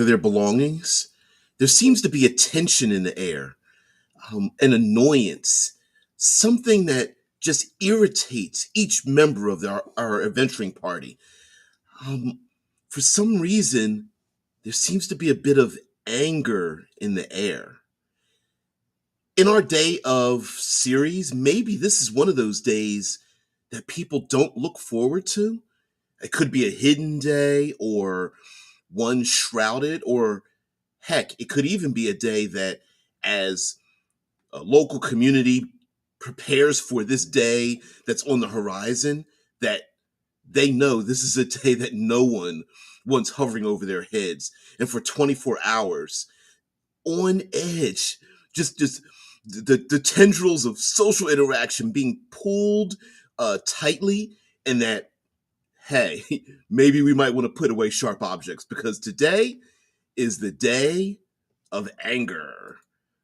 their belongings, there seems to be a tension in the air, an annoyance, something that just irritates each member of our adventuring party. Um, for some reason, there seems to be a bit of anger in the air. In our day of series, maybe this is one of those days that people don't look forward to. It could be a hidden day or one shrouded, or heck, it could even be a day that, as a local community prepares for this day that's on the horizon, that they know this is a day that no one wants hovering over their heads. And for 24 hours, on edge, just the tendrils of social interaction being pulled tightly, and that, hey, maybe we might want to put away sharp objects because today is the day of anger.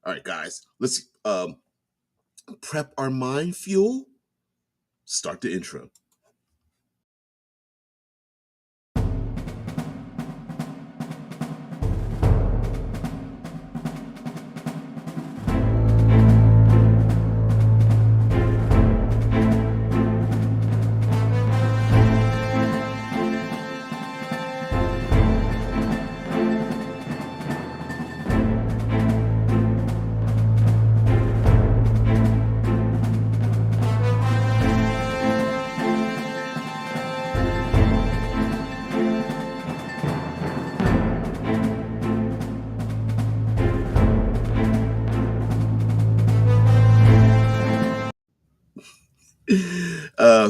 All right, guys, let's prep our mind fuel. Start the intro.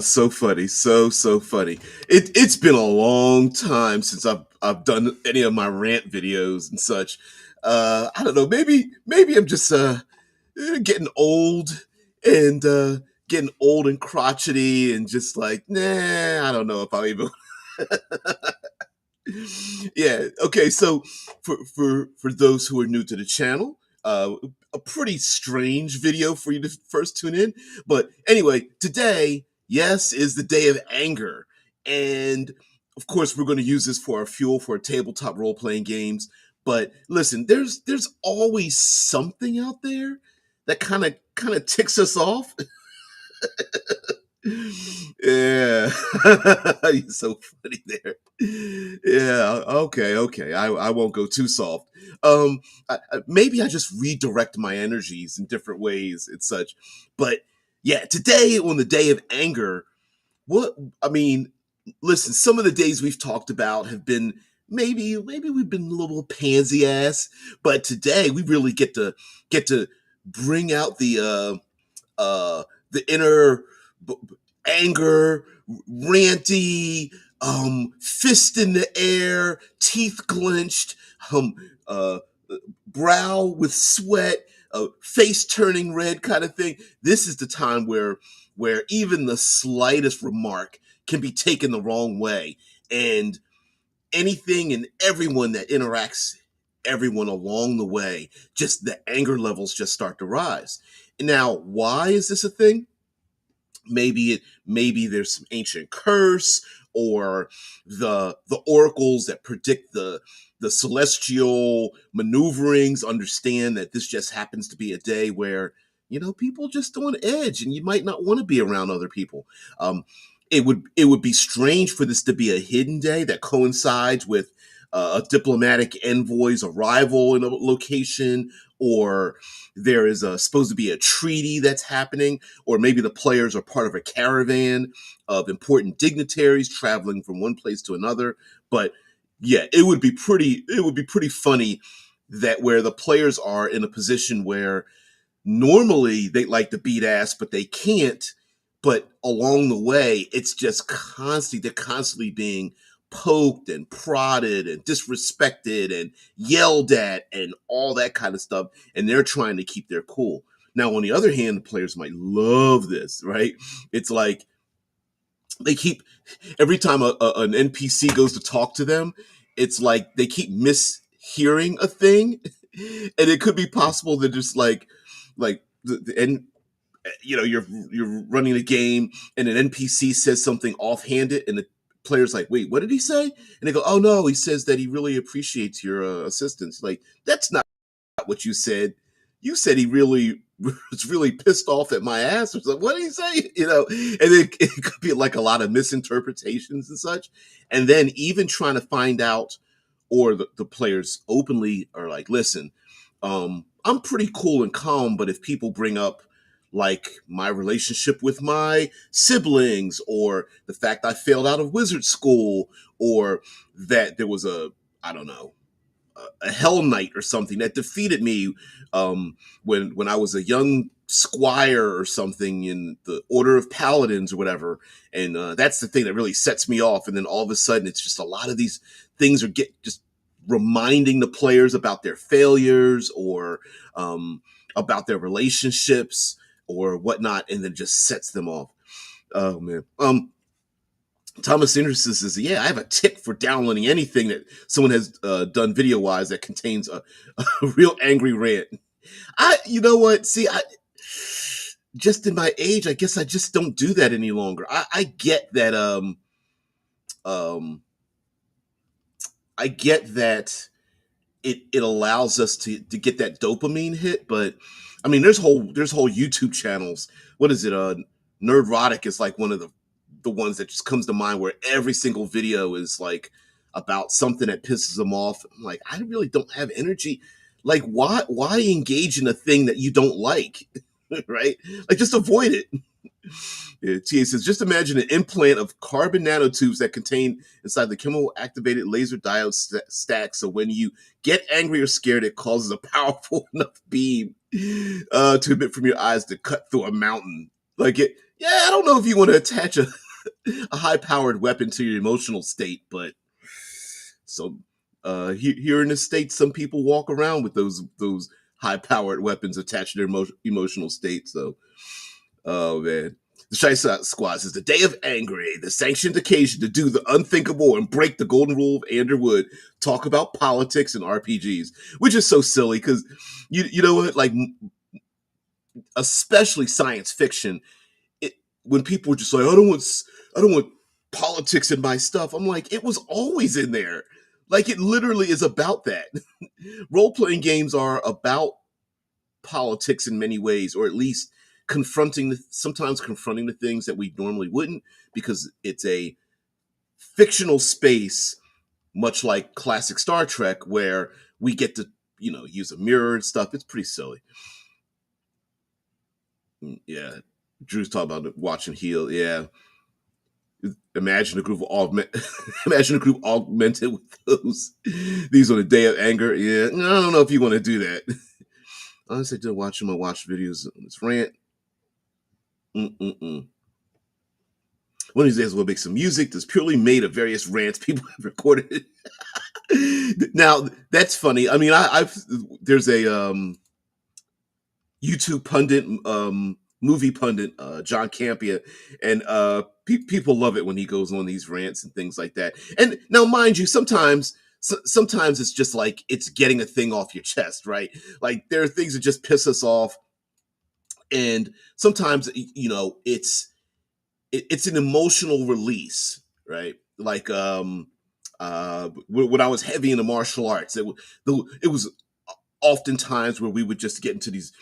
So funny, so funny. It's been a long time since I've done any of my rant videos and such. I don't know. Maybe I'm just getting old and getting old and crotchety and just like, nah. I don't know if I'll even. Yeah. Okay. So for those who are new to the channel, a pretty strange video for you to first tune in. But anyway, today, yes, is the day of anger, and of course, we're going to use this for our fuel for tabletop role playing games. But listen, there's always something out there that kind of ticks us off. Yeah. You're so funny there. Yeah, okay. I won't go too soft. Maybe I just redirect my energies in different ways and such. But yeah, today on the day of anger, what I mean, listen, some of the days we've talked about have been maybe we've been a little pansy ass, but today we really get to bring out the inner anger, ranty, fist in the air, teeth clenched, um, uh, brow with sweat, face turning red kind of thing. This is the time where even the slightest remark can be taken the wrong way, and anything and everyone that interacts everyone along the way, just the anger levels just start to rise. Now, why is this a thing? Maybe there's some ancient curse, or the oracles that predict the celestial maneuverings understand that this just happens to be a day where people just on edge and you might not want to be around other people. Um, it would be strange for this to be a hidden day that coincides with a diplomatic envoy's arrival in a location, or there is supposed to be a treaty that's happening, or maybe the players are part of a caravan of important dignitaries traveling from one place to another. But yeah, it would be pretty funny that where the players are in a position where normally they like to beat ass, but they can't. But along the way, it's just they're constantly being poked and prodded and disrespected and yelled at and all that kind of stuff. And they're trying to keep their cool. Now, on the other hand, the players might love this, right? It's like they keep, every time an NPC goes to talk to them, it's like they keep mishearing a thing. And it could be possible that just like and you're running a game and an NPC says something offhanded, and player's like, wait, what did he say? And they go, oh no, he says that he really appreciates your assistance. Like, that's not what you said. You said he really was really pissed off at my ass or something. What did he say? And then it could be like a lot of misinterpretations and such. And then even trying to find out, or the players openly are like, listen, I'm pretty cool and calm, but if people bring up like my relationship with my siblings, or the fact I failed out of wizard school, or that there was I don't know, a hell knight or something that defeated me when I was a young squire or something in the order of paladins or whatever, and that's the thing that really sets me off. And then all of a sudden it's just a lot of these things are just reminding the players about their failures, or about their relationships or whatnot, and then just sets them off. Oh man. Thomas Anderson says, yeah, I have a tick for downloading anything that someone has done video wise that contains a real angry rant. You know what? See, just in my age, I guess I just don't do that any longer. I get that. Um, I get that it allows us to get that dopamine hit, but I mean, there's whole YouTube channels. What is it? Nerdrotic is like one of the ones that just comes to mind, where every single video is like about something that pisses them off. I'm like, I really don't have energy. Like, why engage in a thing that you don't like? Right? Like, just avoid it. Yeah, TA says, just imagine an implant of carbon nanotubes that contain inside the chemical activated laser diode stack. So when you get angry or scared, it causes a powerful enough beam to emit from your eyes to cut through a mountain. Like it, yeah, I don't know if you want to attach a high powered weapon to your emotional state, but so here in the States, some people walk around with those high powered weapons attached to their emotional state. So, oh man. The Shy Squad says, the day of angry, the sanctioned occasion to do the unthinkable and break the golden rule of Anderwood, talk about politics and RPGs, which is so silly because you know what, like, especially science fiction, when people were just like, I don't want politics in my stuff. I'm like, it was always in there. Like, it literally is about that. Role playing games are about politics in many ways, or at least sometimes confronting the things that we normally wouldn't, because it's a fictional space, much like classic Star Trek, where we get to use a mirror and stuff. It's pretty silly. Yeah, Drew's talking about watching Heal. Yeah, imagine a group imagine a group augmented with these on the day of anger. Yeah, I don't know if you want to do that. Honestly, I did watch him. I watched videos on this rant. Mm-mm-mm. One of these days we'll make some music that's purely made of various rants people have recorded. Now that's funny. I mean, I've there's a YouTube pundit, movie pundit, John Campia, and people love it when he goes on these rants and things like that. And now, mind you, sometimes it's just like it's getting a thing off your chest, right? Like, there are things that just piss us off, and sometimes it's an emotional release, right? Like, when I was heavy into martial arts, it was oftentimes where we would just get into these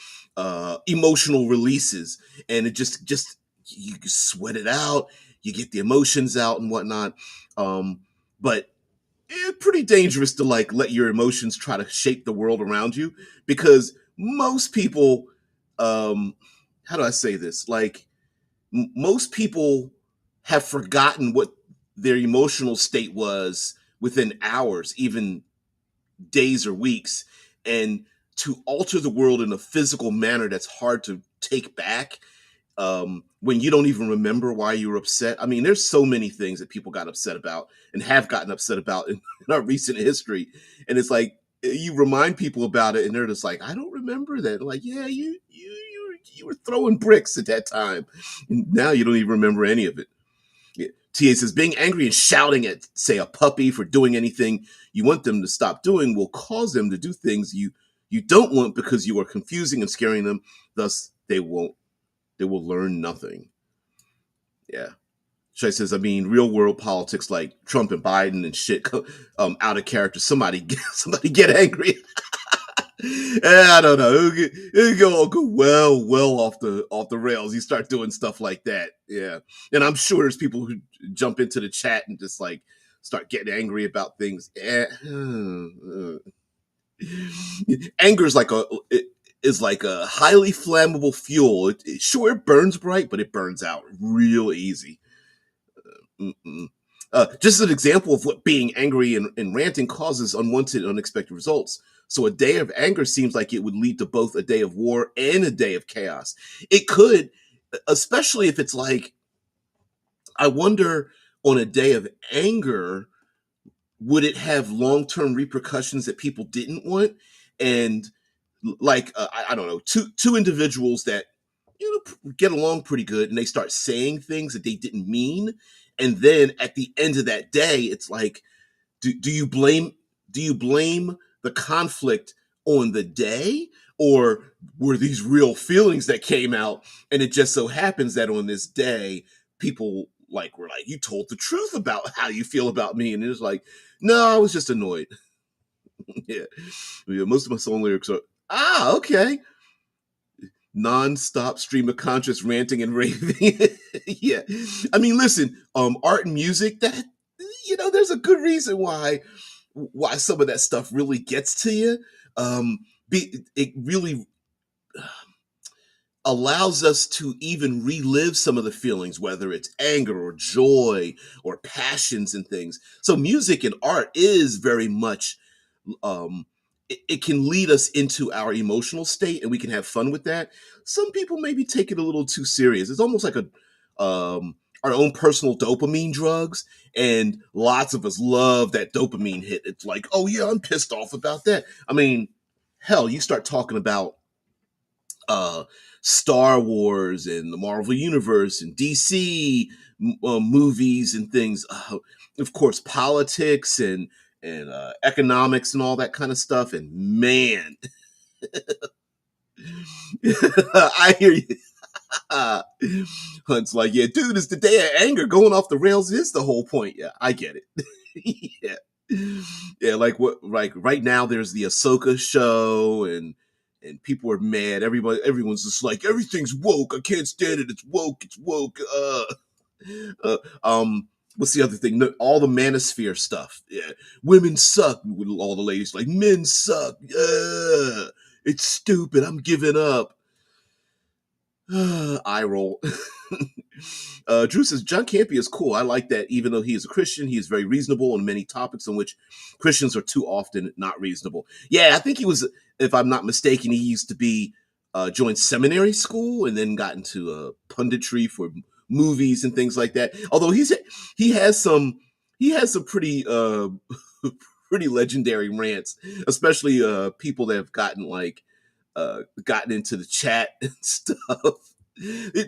emotional releases, and it just you sweat it out, you get the emotions out and whatnot. But it's pretty dangerous to like let your emotions try to shape the world around you, because most people, how do I say this? Like, most people have forgotten what their emotional state was within hours, even days or weeks, and to alter the world in a physical manner that's hard to take back, when you don't even remember why you were upset. I mean, there's so many things that people got upset about and have gotten upset about in our recent history, and it's like you remind people about it, and they're just like, I don't remember that. Like, yeah, you were throwing bricks at that time, and now you don't even remember any of it. Yeah. TA says, being angry and shouting at, say, a puppy for doing anything you want them to stop doing will cause them to do things you don't want, because you are confusing and scaring them. Thus, they will learn nothing. Yeah. Shay says, I mean, real world politics like Trump and Biden and shit, out of character. Somebody, somebody get angry. I don't know. It'll go well off the rails. You start doing stuff like that, yeah. And I'm sure there's people who jump into the chat and just like start getting angry about things. Anger is like a highly flammable fuel. Sure, it burns bright, but it burns out real easy. Mm-mm. Just an example of what being angry and ranting causes unwanted, unexpected results. So a day of anger seems like it would lead to both a day of war and a day of chaos. It could, especially if it's like, I wonder, on a day of anger, would it have long-term repercussions that people didn't want? And like, I don't know, two individuals that get along pretty good, and they start saying things that they didn't mean, and then at the end of that day, it's like, do you blame the conflict on the day, or were these real feelings that came out, and it just so happens that on this day people like were like, you told the truth about how you feel about me, and it was like, no, I was just annoyed. Yeah. Yeah, most of my song lyrics are, okay, non-stop stream of conscious ranting and raving. Yeah, I mean, listen, art and music, that, there's a good reason why some of that stuff really gets to you. It really allows us to even relive some of the feelings, whether it's anger or joy or passions and things. So music and art is very much, it can lead us into our emotional state, and we can have fun with that. Some people maybe take it a little too serious. It's almost like our own personal dopamine drugs, and lots of us love that dopamine hit. It's like, oh yeah, I'm pissed off about that. I mean, hell, you start talking about uh Star Wars and the Marvel Universe and DC movies and things. Of course, politics and economics and all that kind of stuff. And man, I hear you. Hunt's like, yeah, dude, it's the day of anger. Going off the rails is the whole point. Yeah, I get it. Yeah, yeah. Like what? Like right now, there's the Ahsoka show, and people are mad. Everyone's just like, everything's woke. I can't stand it. It's woke. It's woke. Uh, what's the other thing? No, all the manosphere stuff. Yeah, women suck. All the ladies like, men suck. It's stupid. I'm giving up. Eye roll. Drew says John Campea is cool. I like that. Even though he is a Christian, he is very reasonable on many topics on which Christians are too often not reasonable. Yeah, I think he was, if I'm not mistaken, he used to be joined seminary school and then got into punditry for movies and things like that. Although he has some he has some pretty pretty legendary rants, especially people that have gotten into the chat and stuff.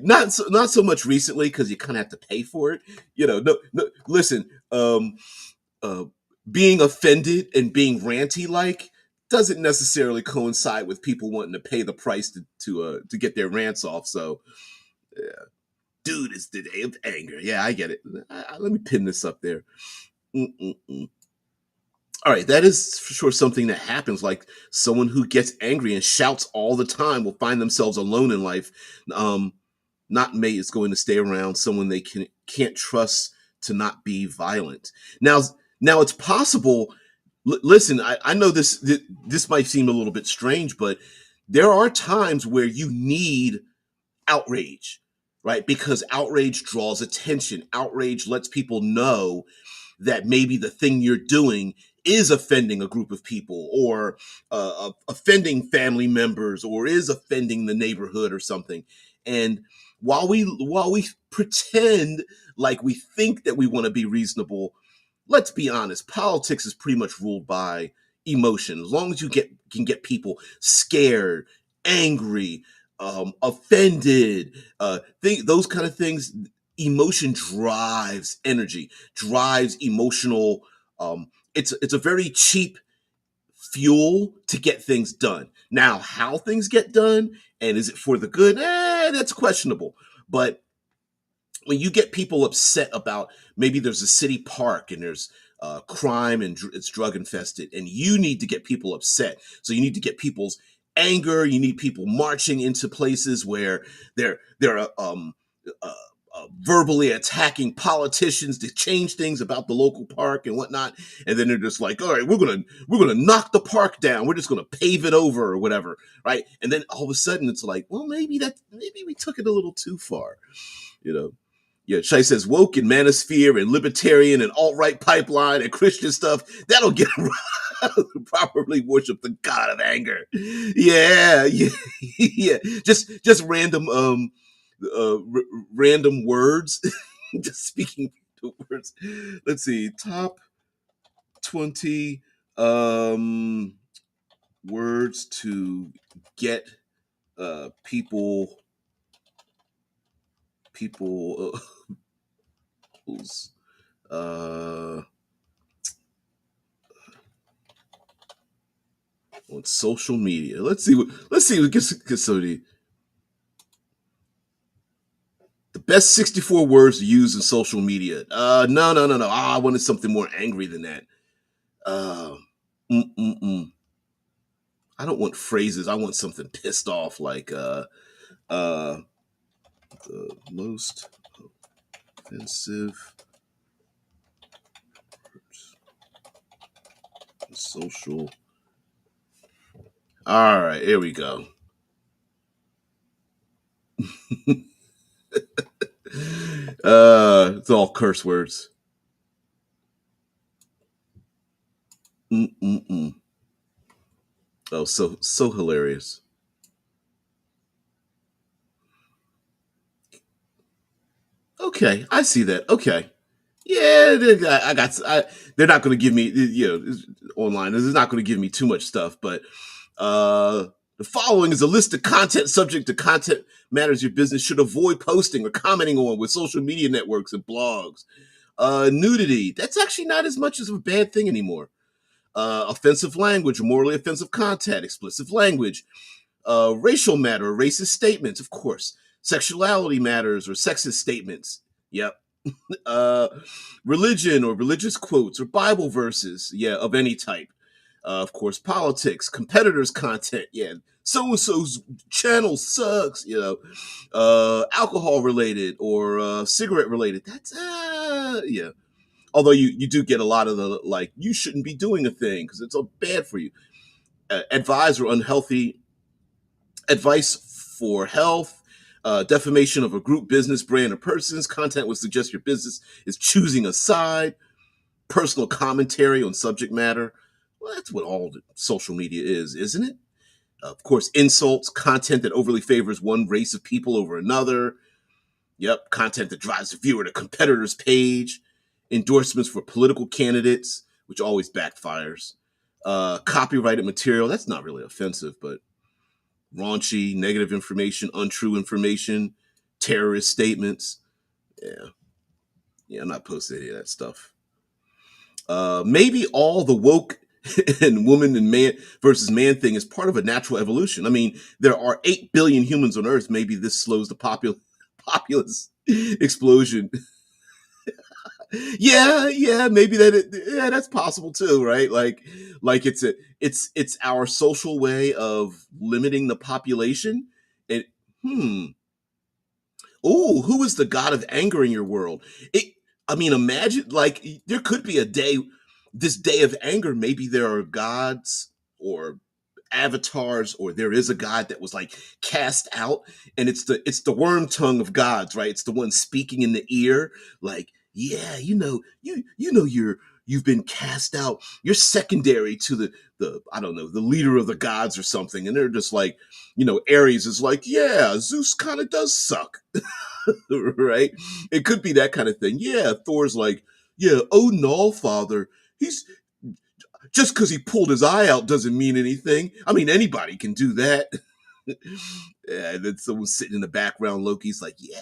Not so much recently, because you kind of have to pay for it. No, listen. Uh, Being offended and being ranty like doesn't necessarily coincide with people wanting to pay the price to get their rants off. So, yeah. Dude, it's the day of anger. Yeah, I get it. Let me pin this up there. Mm-mm-mm. All right, that is for sure something that happens. Like, someone who gets angry and shouts all the time will find themselves alone in life. Not mate is going to stay around someone they can't trust to not be violent. Now it's possible. Listen, I know this might seem a little bit strange, but there are times where you need outrage, right? Because outrage draws attention. Outrage lets people know that maybe the thing you're doing is offending a group of people, or offending family members, or is offending the neighborhood or something. And while we pretend like we think that we want to be reasonable, let's be honest, politics is pretty much ruled by emotion. As long as you can get people scared, angry, offended, those kind of things, emotion drives energy, drives emotional. It's a very cheap fuel to get things done. Now, how things get done and is it for the good? That's questionable. But when you get people upset about, maybe there's a city park and there's crime and it's drug infested, and you need to get people upset. So you need to get people's anger. You need people marching into places where they're verbally attacking politicians to change things about the local park and whatnot. And then they're just like, all right, we're gonna knock the park down. We're just gonna pave it over or whatever, right? And then all of a sudden it's like, well, maybe we took it a little too far, you know. Yeah, Shai says woke and manosphere and libertarian and alt-right pipeline and Christian stuff, that'll get properly worship the god of anger. Yeah, yeah, yeah. Just random random words. Just speaking words. Let's see. Top 20 words to get people uh on social media. Let's see what gets so the best 64 words to use in social media. No. I wanted something more angry than that. Uh, mm. I don't want phrases. I want something pissed off, like uh, the most offensive social. All right, here we go. It's all curse words. Mm. Oh, so hilarious. Okay, I see that. Okay, yeah, they're not going to give me, online. This is not going to give me too much stuff, but the following is a list of content subject to content matters your business should avoid posting or commenting on with social media networks and blogs. Nudity, that's actually not as much as a bad thing anymore. Offensive language or morally offensive content, explicit language, racial matter or racist statements, of course. Sexuality matters or sexist statements. Yep. Uh, religion or religious quotes or Bible verses, yeah, of any type. Of course, politics, competitors' content, yeah. So and so's channel sucks, alcohol related or cigarette related. That's yeah. Although you do get a lot of the, like, you shouldn't be doing a thing because it's bad for you. Advise or unhealthy advice for health, defamation of a group, business, brand, or persons. Content would suggest your business is choosing a side. Personal commentary on subject matter. Well, that's what all the social media is, isn't it? Of course, insults, content that overly favors one race of people over another. Yep, content that drives the viewer to competitor's page. Endorsements for political candidates, which always backfires. Copyrighted material, that's not really offensive, but raunchy, negative information, untrue information, terrorist statements. Yeah, yeah, I'm not posting any of that stuff. Maybe all the woke and woman and man versus man thing is part of a natural evolution. I mean, there are 8 billion humans on Earth. Maybe this slows the populace explosion. Yeah, maybe yeah, that's possible too, right? Like it's our social way of limiting the population. And hmm, oh, who is the god of anger in your world? I mean, imagine, like, there could be a day, this day of anger. Maybe there are gods or avatars, or there is a god that was like cast out, and it's the worm tongue of gods, right? It's the one speaking in the ear, like, yeah, you've been cast out. You're secondary to the I don't know, the leader of the gods or something, and they're just like, Ares is like, yeah, Zeus kind of does suck. Right? It could be that kind of thing. Yeah, Thor's like, yeah, oh no, father. He's just because he pulled his eye out doesn't mean anything. I mean, anybody can do that. Yeah, and then someone sitting in the background, Loki's like, yeah,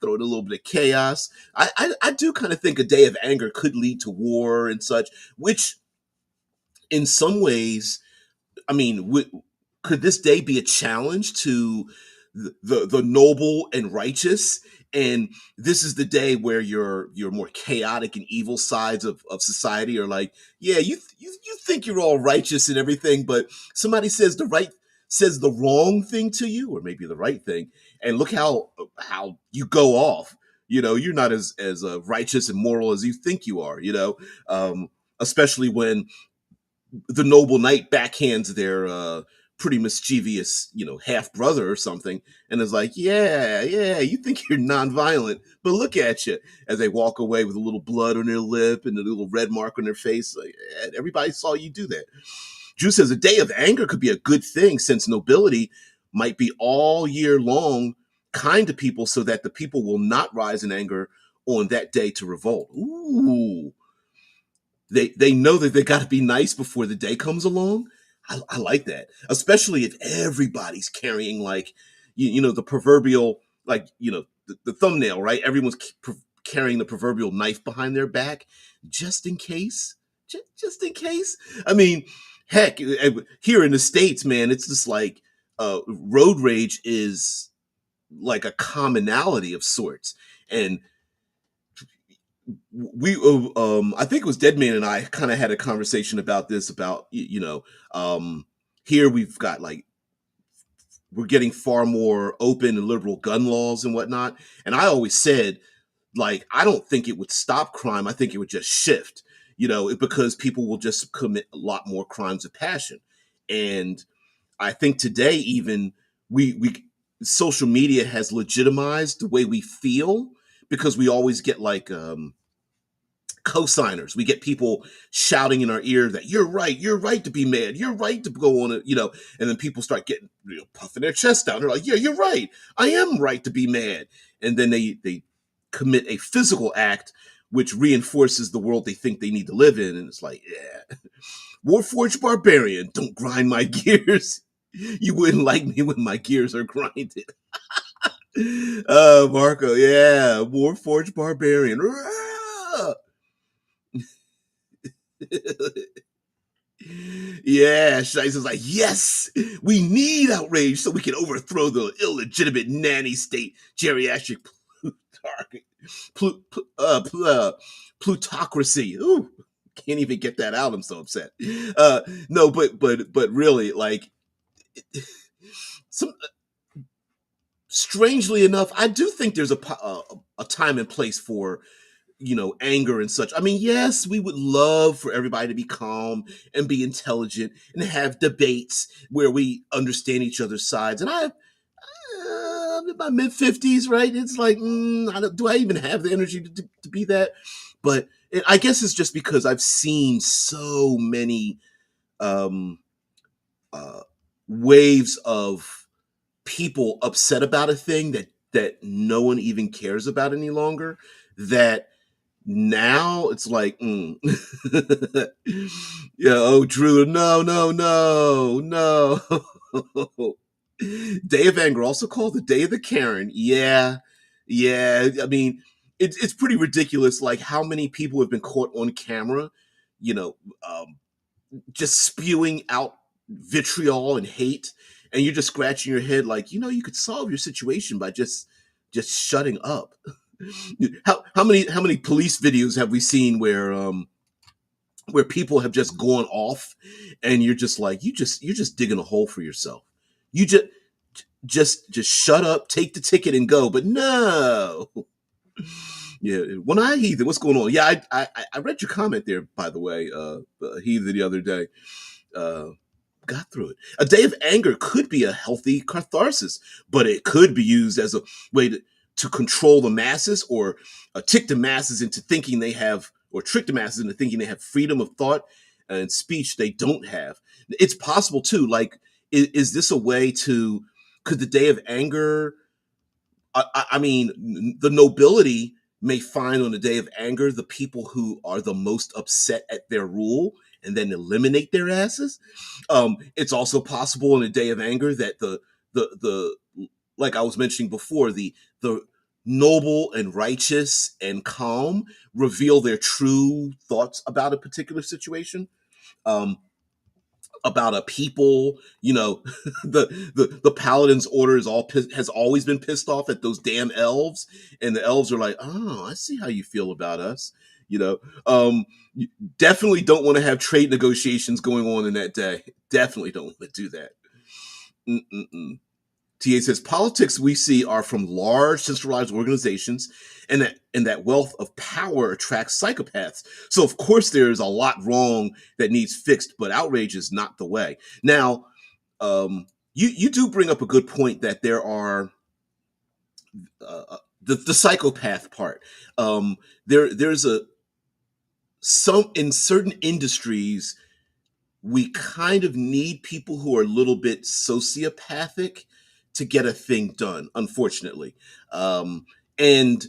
throw in a little bit of chaos. I do kind of think a day of anger could lead to war and such, which in some ways, I mean, could this day be a challenge to the noble and righteous And this is the day where your more chaotic and evil sides of society are like, yeah, you think you're all righteous and everything, but somebody says the wrong thing to you, or maybe the right thing, and look how you go off. You're not as righteous and moral as you think you are. Um, Especially when the noble knight backhands their pretty mischievous, half brother or something, and is like, "Yeah, yeah, you think you're nonviolent, but look at you," as they walk away with a little blood on their lip and a little red mark on their face. Like, everybody saw you do that. Drew says a day of anger could be a good thing since nobility might be all year long kind to people, so that the people will not rise in anger on that day to revolt. Ooh, they know that they got to be nice before the day comes along. I like that, especially if everybody's carrying, like, the proverbial, like, the thumbnail, right? Everyone's carrying the proverbial knife behind their back, just in case. Just in case. I mean, heck, here in the States, man, it's just like road rage is like a commonality of sorts. And I think it was Deadman and I kind of had a conversation about this, about here we've got, like, we're getting far more open and liberal gun laws and whatnot, and I always said, like, I don't think it would stop crime. I think it would just shift, because people will just commit a lot more crimes of passion. And I think today, even, we social media has legitimized the way we feel, because we always get, like, cosigners. We get people shouting in our ear that you're right to be mad, you're right to go on it, and then people start getting, puffing their chest out. They're like, yeah, you're right, I am right to be mad. And then they commit a physical act which reinforces the world they think they need to live in. And it's like, yeah, Warforged barbarian, don't grind my gears. You wouldn't like me when my gears are grinded. Marco, yeah, Warforged barbarian. Yeah, Shice is like, yes, we need outrage so we can overthrow the illegitimate nanny state geriatric plutarch, plutocracy. Ooh, can't even get that out. I'm so upset. No, but really, like, some strangely enough, I do think there's a time and place for, anger and such. I mean, yes, we would love for everybody to be calm and be intelligent and have debates where we understand each other's sides. And I'm in my mid 50s, right? It's like, do I even have the energy to be that? But I guess it's just because I've seen so many um, uh, waves of people upset about a thing that no one even cares about any longer, that now it's like, yeah, oh, Drew, no, no, no, no. Day of anger, also called the day of the Karen. Yeah, yeah. I mean, it's pretty ridiculous, like, how many people have been caught on camera, you know, um, just spewing out vitriol and hate, and you're just scratching your head, like, you could solve your situation by just shutting up. How many police videos have we seen where people have just gone off, and you're just like, you're just digging a hole for yourself. You just shut up, take the ticket, and go. But no. Yeah, one eye heathen, what's going on? Yeah, I read your comment there, by the way, heathen, the other day. Uh, got through it. A day of anger could be a healthy catharsis, but it could be used as a way to control the masses, or tick the masses into thinking they have, or trick the masses into thinking they have freedom of thought and speech they don't have. It's possible too. Like, is this a way to? Could the day of anger? I mean, the nobility may find on the day of anger the people who are the most upset at their rule, and then eliminate their asses. It's also possible in a day of anger that the like I was mentioning before, the noble and righteous and calm reveal their true thoughts about a particular situation. Um, about a people. The paladin's order has always been pissed off at those damn elves, and the elves are like, oh, I see how you feel about us. You know, you definitely don't want to have trade negotiations going on in that day. Definitely don't want to do that. Mm-mm-mm. TA says politics we see are from large centralized organizations, and that wealth of power attracts psychopaths. So of course there's a lot wrong that needs fixed, but outrage is not the way. Now, you do bring up a good point that there are the psychopath part. There's a some in certain industries we kind of need people who are a little bit sociopathic to get a thing done, unfortunately. And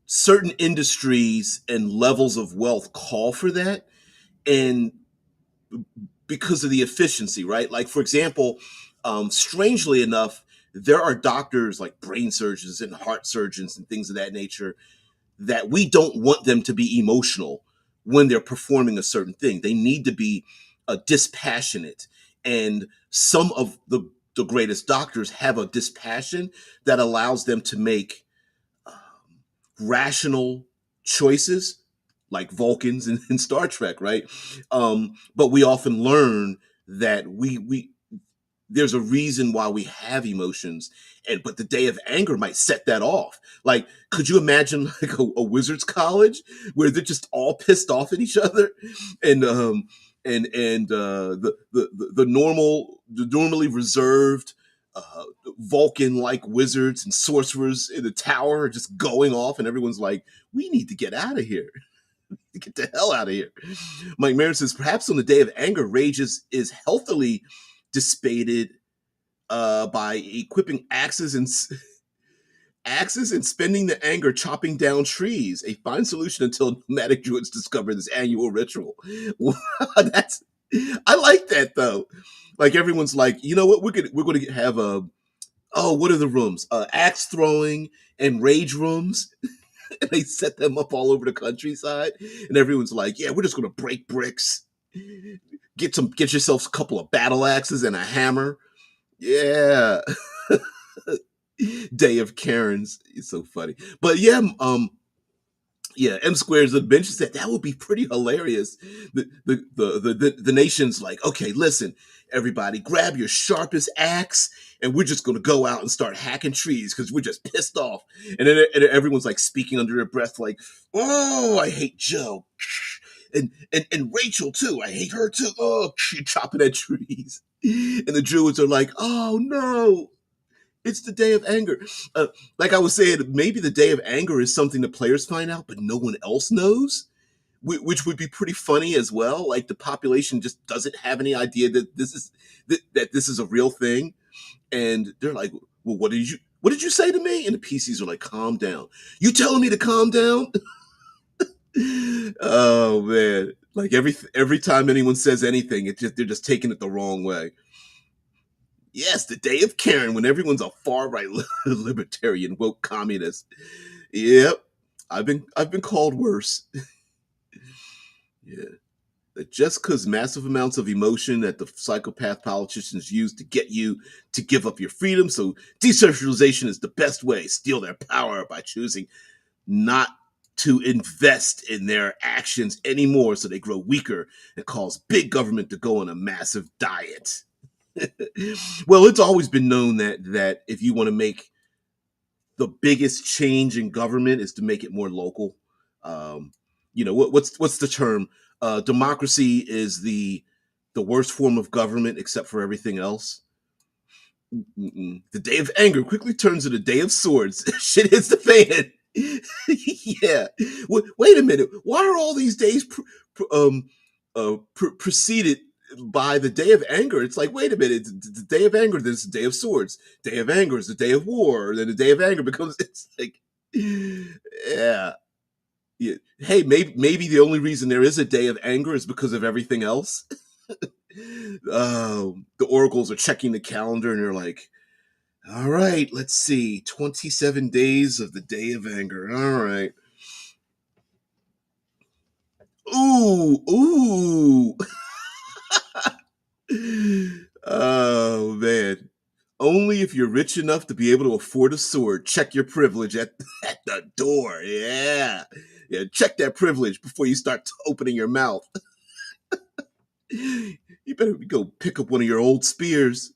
certain industries and levels of wealth call for that. And because of the efficiency, right? Like, for example, strangely enough, there are doctors like brain surgeons and heart surgeons and things of that nature that we don't want them to be emotional when they're performing a certain thing. They need to be dispassionate. And some of the greatest doctors have a dispassion that allows them to make um, rational choices, like Vulcans in Star Trek, right? But we often learn that we there's a reason why we have emotions, and but the day of anger might set that off. Like, could you imagine like a wizard's college where they're just all pissed off at each other, and the normally reserved Vulcan like wizards and sorcerers in the tower are just going off, and everyone's like, we need to get out of here. Get the hell out of here. Mike Marin says perhaps on the day of anger, rage is healthily dissipated by equipping axes and spending the anger chopping down trees. A fine solution until nomadic druids discover this annual ritual. That's I like that though. Like everyone's like, you know what? We're gonna have a what are the rooms? Axe throwing and rage rooms. And they set them up all over the countryside, and everyone's like, yeah, we're just gonna break bricks. Get yourself a couple of battle axes and a hammer. Yeah. Day of Karens. It's so funny. But yeah, M Square's adventure said that would be pretty hilarious. The nation's like, okay, listen, everybody, grab your sharpest axe, and we're just gonna go out and start hacking trees because we're just pissed off. And then everyone's like speaking under their breath, like, oh, I hate Joe. And Rachel too. I hate her too. Oh, chopping at trees. And the Druids are like, oh no, it's the day of anger. Like I was saying, maybe the day of anger is something the players find out, but no one else knows, which would be pretty funny as well. Like the population just doesn't have any idea that this is a real thing, and they're like, "Well, what did you say to me?" And the PCs are like, "Calm down. You telling me to calm down?" Oh man! Like every time anyone says anything, they're just taking it the wrong way. Yes, the day of Karen, when everyone's a far right libertarian woke communist. Yep, I've been called worse. Yeah, that just because massive amounts of emotion that the psychopath politicians use to get you to give up your freedom. So decentralization is the best way. Steal their power by choosing not to invest in their actions anymore, so they grow weaker and cause big government to go on a massive diet. Well, it's always been known that if you want to make the biggest change in government is to make it more local. Um, what's the term? Democracy is the worst form of government except for everything else. Mm-mm. The day of anger quickly turns to the day of swords. Shit hits the fan. Yeah. Wait a minute. Why are all these days preceded by the day of anger? It's like, wait a minute. The day of anger, there's the day of swords. Day of anger is the day of war. Then the day of anger becomes, it's like, yeah. Yeah. Hey, maybe the only reason there is a day of anger is because of everything else. The oracles are checking the calendar and they're like, all right, let's see. 27 days of the day of anger. All right. Ooh, ooh. Only if you're rich enough to be able to afford a sword. Check your privilege at, at the door. Yeah. Yeah, check that privilege before you start opening your mouth. You better go pick up one of your old spears.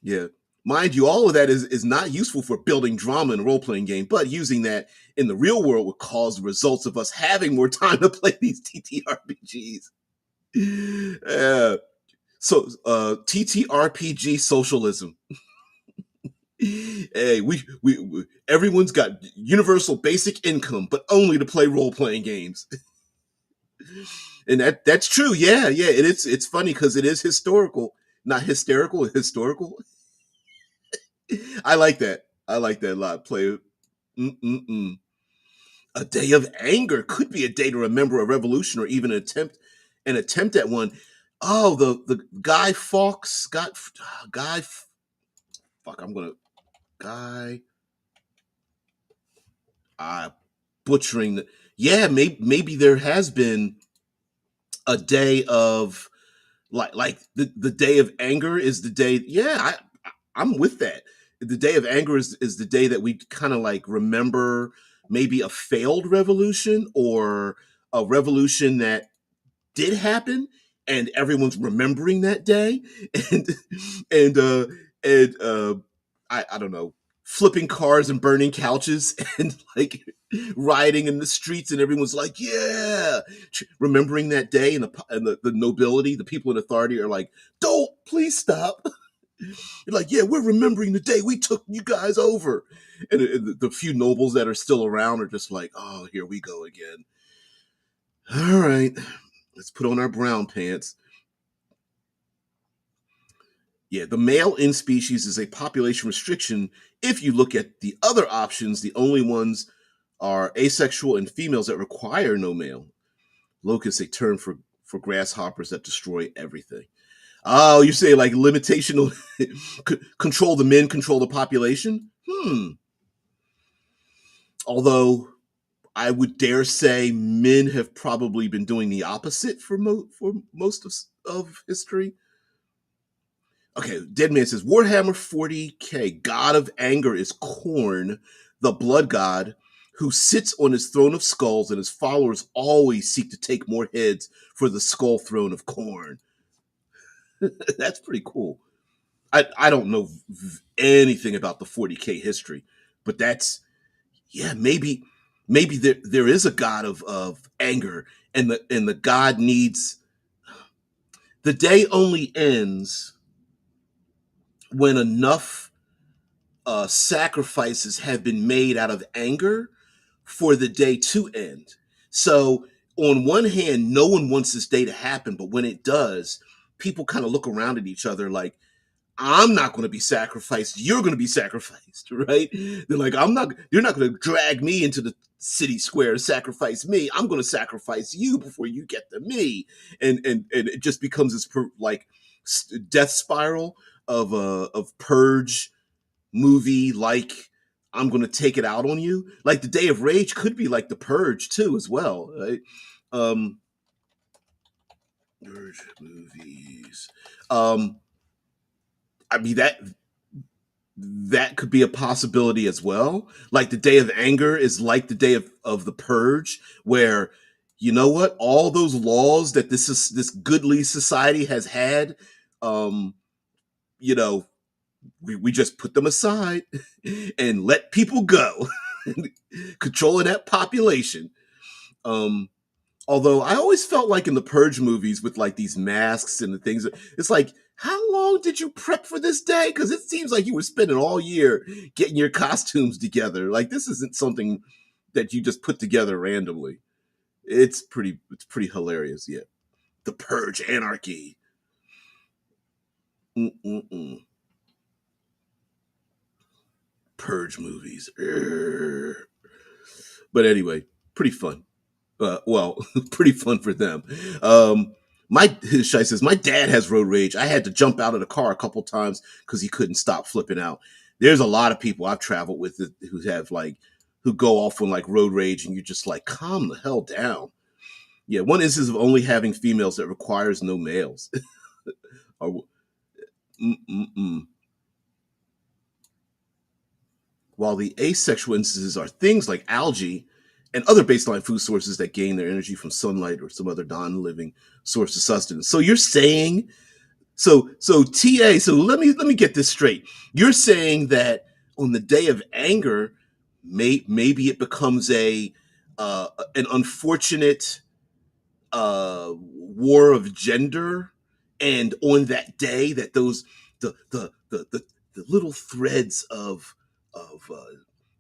Yeah. Mind you, all of that is not useful for building drama in a role playing game, but using that in the real world would cause the results of us having more time to play these TTRPGs. Yeah. So, TTRPG socialism. Hey, we everyone's got universal basic income, but only to play role playing games, and that's true. Yeah, yeah. It's funny because it is historical, not hysterical. Historical. I like that. I like that a lot. Play. Mm-mm-mm. A day of anger could be a day to remember a revolution or even an attempt at one. Oh, the Guy Fawkes got Guy. Fuck, I'm gonna Guy. Butchering. Yeah, maybe there has been a day of like the day of anger is the day. Yeah, I'm with that. The day of anger is the day that we kind of like remember maybe a failed revolution or a revolution that did happen and everyone's remembering that day and and uh and I don't know, flipping cars and burning couches and like rioting in the streets and everyone's like, yeah, remembering that day, and the nobility, the people in authority are like, don't, please stop. You're like, yeah, we're remembering the day we took you guys over. And the few nobles that are still around are just like, oh, here we go again. All right, let's put on our brown pants. Yeah, the male in species is a population restriction. If you look at the other options, the only ones are asexual and females that require no male. Locust, a term for grasshoppers that destroy everything. Oh, you say like limitation control the men, control the population? Although I would dare say men have probably been doing the opposite for most of history. Okay, Deadman says Warhammer 40K, God of Anger is Khorne, the blood god, who sits on his throne of skulls, and his followers always seek to take more heads for the skull throne of Khorne. That's pretty cool. I don't know anything about the 40K history, but that's, yeah, maybe there is a god of anger, and the god needs, the day only ends when enough sacrifices have been made out of anger for the day to end. So, on one hand, no one wants this day to happen, but when it does, people kind of look around at each other like, I'm not going to be sacrificed. You're going to be sacrificed, right? They're like, you're not going to drag me into the city square to sacrifice me. I'm going to sacrifice you before you get to me. And it just becomes this like death spiral of purge movie, like, I'm going to take it out on you. Like the Day of Rage could be like the Purge too, as well. Right? Um, Purge movies. Um, I mean that could be a possibility as well. Like the Day of Anger is like the day of the Purge, where, you know what, all those laws that this goodly society has had, um, you know, we just put them aside and let people go, controlling that population. Um, Although I always felt like in the Purge movies with like these masks and the things, it's like, how long did you prep for this day? Because it seems like you were spending all year getting your costumes together. Like this isn't something that you just put together randomly. It's pretty hilarious. Yeah, the Purge anarchy. Mm-mm-mm. Purge movies. Urgh. But anyway, pretty fun. Well, pretty fun for them. My Shai says my dad has road rage. I had to jump out of the car a couple times because he couldn't stop flipping out. There's a lot of people I've traveled with who have like who go off on like road rage, and you're just like, calm the hell down. Yeah, one instance of only having females that requires no males. Or, mm-mm-mm. while the asexual instances are things like algae and other baseline food sources that gain their energy from sunlight or some other non-living source of sustenance. So you're saying, so TA, so let me get this straight. You're saying that on the day of anger, maybe it becomes a an unfortunate war of gender, and on that day that those the little threads of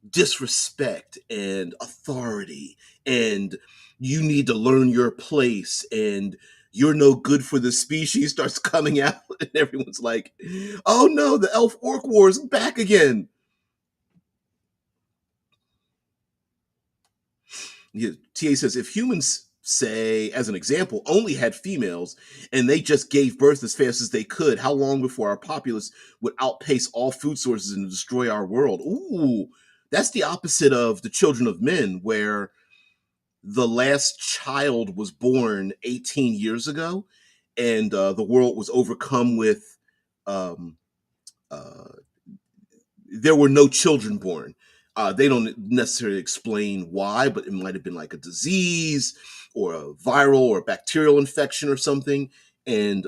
disrespect and authority, and you need to learn your place, and you're no good for the species starts coming out, and everyone's like, oh no, the elf orc war is back again. Yeah, TA says if humans, say, as an example, only had females and they just gave birth as fast as they could, how long before our populace would outpace all food sources and destroy our world? Ooh, that's the opposite of the children of men, where the last child was born 18 years ago, and the world was overcome with um, uh, there were no children born. They don't necessarily explain why, but it might have been like a disease or a viral or bacterial infection or something. And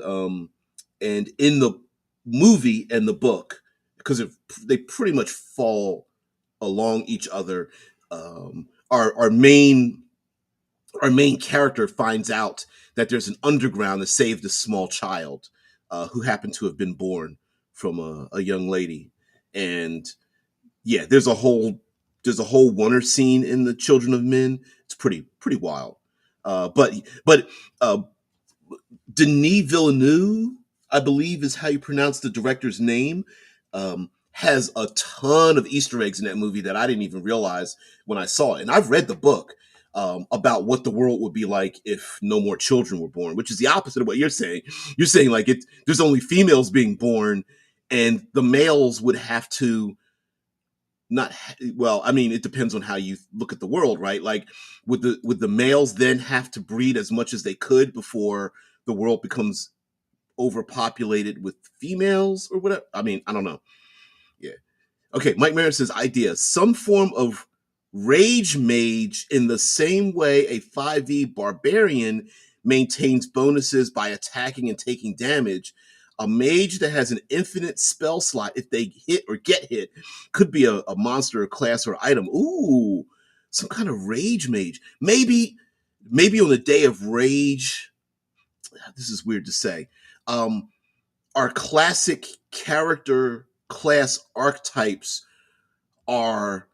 in the movie and the book, because they pretty much fall along each other, our main character finds out that there's an underground that saved a small child who happened to have been born from a young lady. And yeah, there's a whole wonder scene in the Children of Men. It's pretty wild. But Denis Villeneuve, I believe is how you pronounce the director's name, has a ton of Easter eggs in that movie that I didn't even realize when I saw it. And I've read the book about what the world would be like if no more children were born, which is the opposite of what you're saying. You're saying like there's only females being born, and the males would have to not well, I mean, it depends on how you look at the world, right? Like would the males then have to breed as much as they could before the world becomes overpopulated with females or whatever? I mean, I don't know. Yeah. Okay, Mike Marin says idea. Some form of rage mage in the same way a 5e barbarian maintains bonuses by attacking and taking damage. A mage that has an infinite spell slot, if they hit or get hit, could be a monster, a class, or item. Ooh, some kind of rage mage. Maybe on the day of rage, this is weird to say. Um, our classic character class archetypes are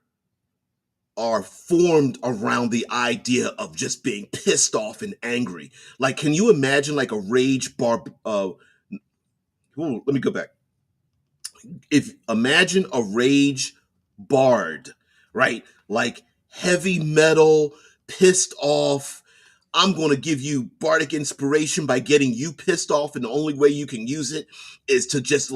are formed around the idea of just being pissed off and angry. Like, can you imagine like a rage let me go back. If imagine a rage bard, right? Like heavy metal, pissed off. I'm going to give you bardic inspiration by getting you pissed off, and the only way you can use it is to just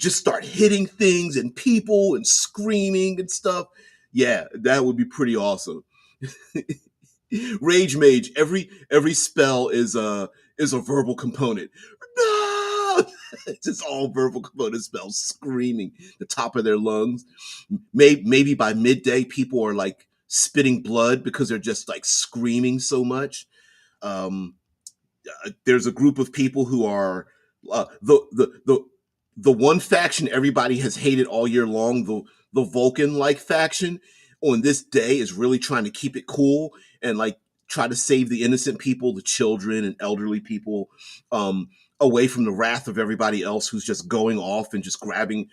start hitting things and people and screaming and stuff. Yeah, that would be pretty awesome. Rage mage. Every spell is a verbal component. No, it's just all verbal component spells, screaming the top of their lungs. Maybe by midday, people are like spitting blood because they're just like screaming so much. Um, there's a group of people who are the one faction everybody has hated all year long, the Vulcan like faction. On this day is really trying to keep it cool and like try to save the innocent people, the children and elderly people, um, away from the wrath of everybody else who's just going off and just grabbing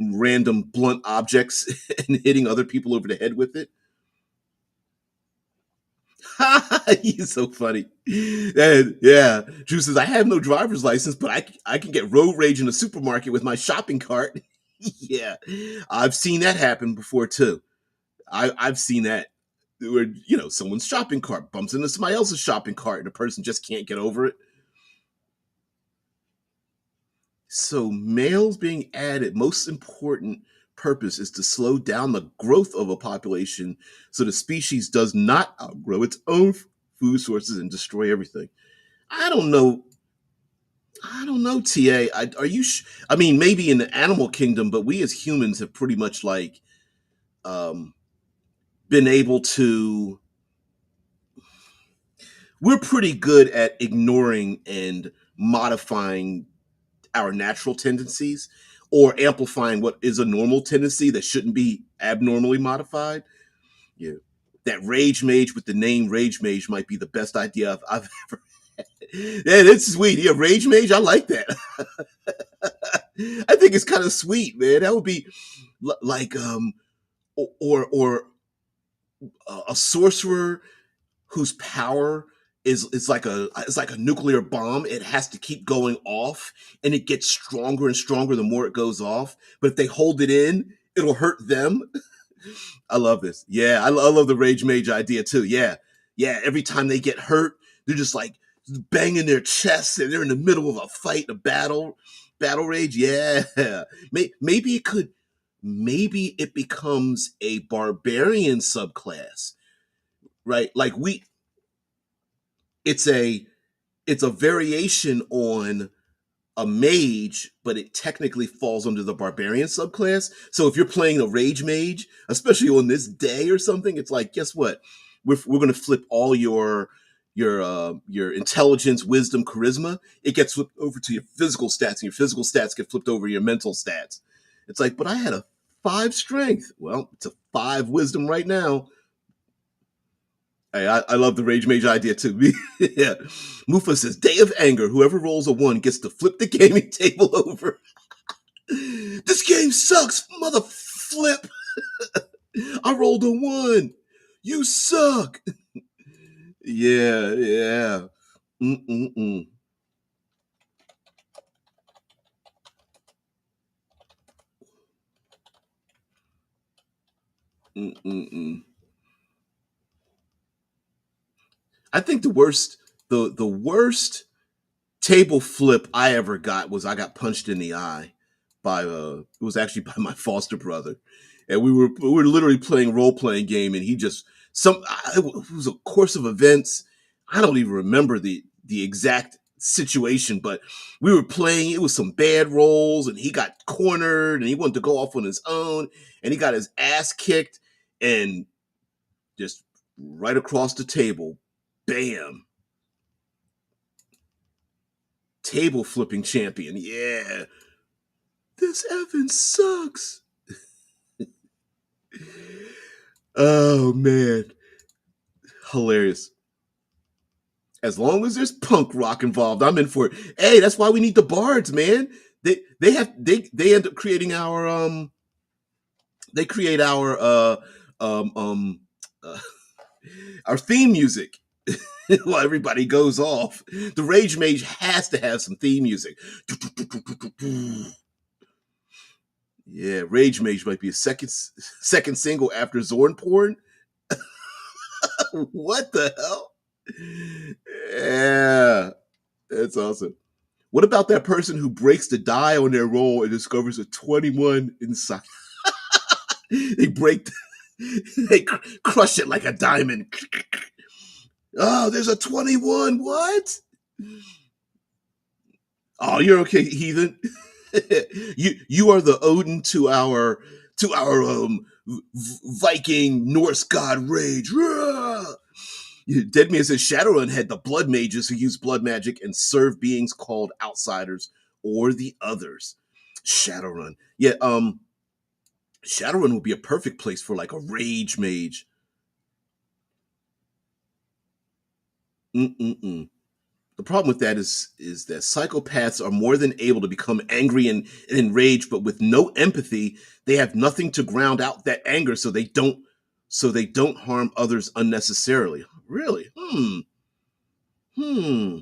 random blunt objects and hitting other people over the head with it. He's so funny. And yeah, Drew says, I have no driver's license, but I can get road rage in a supermarket with my shopping cart. Yeah, I've seen that happen before too. I've seen that where, someone's shopping cart bumps into somebody else's shopping cart and the person just can't get over it. So males being added, most important purpose is to slow down the growth of a population so the species does not outgrow its own food sources and destroy everything. I don't know. I don't know, TA. Are you? I mean, maybe in the animal kingdom, but we as humans have pretty much like. um, been able to. We're pretty good at ignoring and modifying our natural tendencies or amplifying what is a normal tendency that shouldn't be abnormally modified. Yeah. That rage mage with the name rage mage might be the best idea I've ever. Yeah, that's sweet. Yeah, rage mage. I like that. I think it's kind of sweet, man. That would be like or a sorcerer whose power is like a nuclear bomb. It has to keep going off, and it gets stronger and stronger the more it goes off. But if they hold it in, it'll hurt them. I love this. Yeah, I love the rage mage idea too. Yeah, yeah. Every time they get hurt, they're just like banging their chests, and they're in the middle of a fight, a battle rage. Yeah, maybe it could. Maybe it becomes a barbarian subclass, right? Like it's a it's a variation on a mage, but it technically falls under the barbarian subclass. So if you're playing a rage mage, especially on this day or something, it's like, guess what? We're going to flip all your intelligence, wisdom, charisma. It gets flipped over to your physical stats, and your physical stats get flipped over to your mental stats. It's like, but I had a 5 strength. Well, it's a 5 wisdom right now. Hey, I love the Rage Mage idea too. Yeah. Mufa says, Day of Anger. Whoever rolls a 1 gets to flip the gaming table over. This game sucks, mother flip. I rolled a 1. You suck. Yeah, yeah. Mm-mm-mm. Mm-mm-mm. I think the worst table flip I ever got was I got punched in the eye by it was actually by my foster brother, and we were literally playing role playing game, and he just it was a course of events. I don't even remember the exact situation, but we were playing. It was some bad rolls, and he got cornered, and he wanted to go off on his own, and he got his ass kicked, and just right across the table, bam, table flipping champion. Yeah, this Evan sucks. Oh man, hilarious. As long as there's punk rock involved, I'm in for it. Hey, that's why we need the bards, man. They end up creating our they create um um uh, our theme music while everybody goes off. The Rage Mage has to have some theme music. Yeah, Rage Mage might be a second single after Zorn Porn. What the hell? Yeah, that's awesome. What about that person who breaks the die on their roll and discovers a 21 inside? They break, they crush it like a diamond. Oh, there's a 21. What? Oh, you're okay, heathen. You are the Odin to our Viking Norse god rage. Dead Man says Shadowrun had the blood mages who use blood magic and serve beings called outsiders or the others. Shadowrun. Yeah, Shadowrun would be a perfect place for like a rage mage. Mm-mm-mm. The problem with that is that psychopaths are more than able to become angry and enraged, but with no empathy, they have nothing to ground out that anger, so they don't harm others unnecessarily. Really? Hmm. Hmm.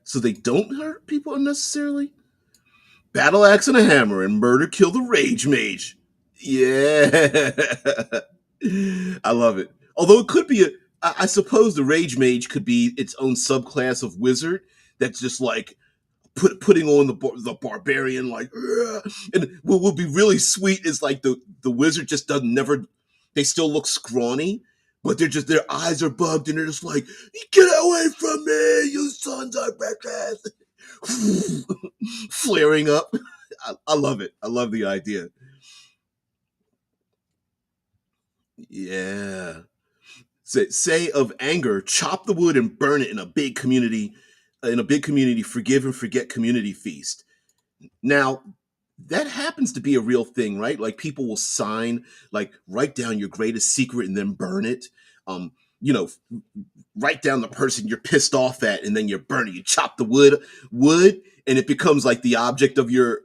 So they don't hurt people unnecessarily? Battle axe and a hammer and murder kill the rage mage. Yeah. I love it. Although it could be I suppose the rage mage could be its own subclass of wizard that's just like putting on the barbarian like and what would be really sweet is like the wizard just doesn't never they still look scrawny, but they're just their eyes are bugged and they're just like, get away from me, you sons of bitches. Flaring up. I love it. I love the idea. Yeah. Say of anger, chop the wood and burn it in a big community, forgive and forget community feast. Now, that happens to be a real thing, right? Like people will sign, like write down your greatest secret and then burn it. Um, you know, write down the person you're pissed off at, and then you burn it. You chop the wood, and it becomes like the object of your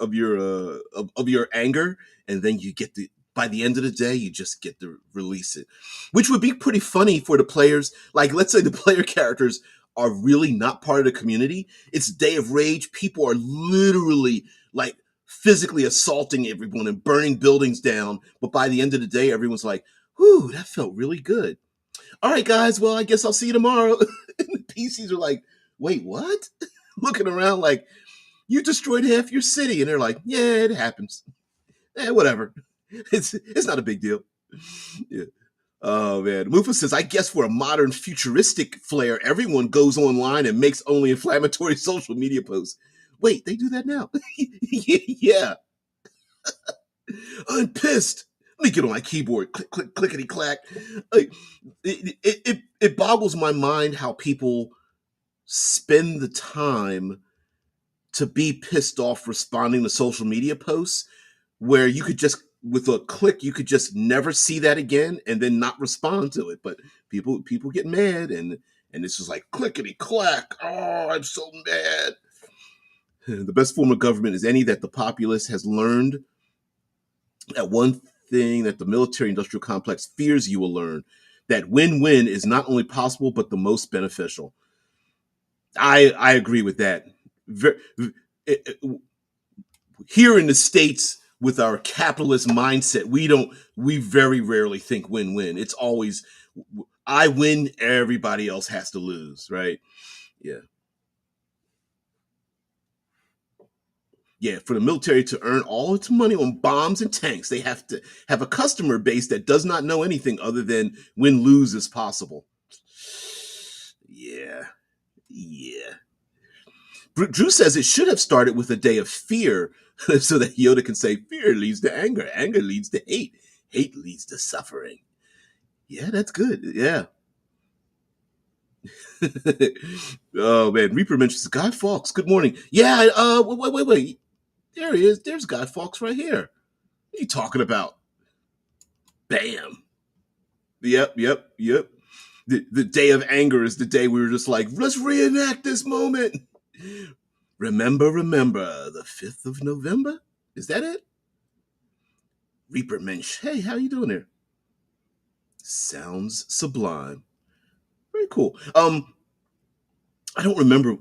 anger, and then you get the by the end of the day, you just get to release it, which would be pretty funny for the players. Like, let's say the player characters are really not part of the community. It's Day of Rage. People are literally like physically assaulting everyone and burning buildings down. But by the end of the day, everyone's like, whew, that felt really good. All right, guys, well, I guess I'll see you tomorrow. And the PCs are like, wait, what? Looking around like, you destroyed half your city. And they're like, yeah, it happens. Whatever. It's not a big deal. Yeah. Oh man, Mufa says, I guess for a modern futuristic flair, everyone goes online and makes only inflammatory social media posts. Wait, they do that now? Yeah. I'm pissed. Let me get on my keyboard. Click, click, clickety clack. Like, it boggles my mind how people spend the time to be pissed off responding to social media posts where you could just with a click you could just never see that again and then not respond to it. But people get mad, and it's just like clickety clack. Oh, I'm so mad. The best form of government is any that the populace has learned. That one thing that the military industrial complex fears you will learn, that win-win is not only possible but the most beneficial. I agree with that. Here in the States, with our capitalist mindset, we very rarely think win-win. It's always I win, everybody else has to lose, right? Yeah. Yeah, for the military to earn all its money on bombs and tanks, they have to have a customer base that does not know anything other than win lose is possible. Yeah, yeah. Drew says it should have started with a day of fear so that Yoda can say, fear leads to anger, anger leads to hate, hate leads to suffering. Yeah, that's good. Yeah. Oh, man. Reaper mentions Guy Fawkes. Good morning. Yeah, wait. There he is. There's Guy Fawkes right here. What are you talking about? Bam. Yep. The day of anger is the day we were just like, let's reenact this moment. Remember, the 5th of November? Is that it? Reaper Mensch. Hey, how you doing there? Sounds sublime. Very cool. I don't remember.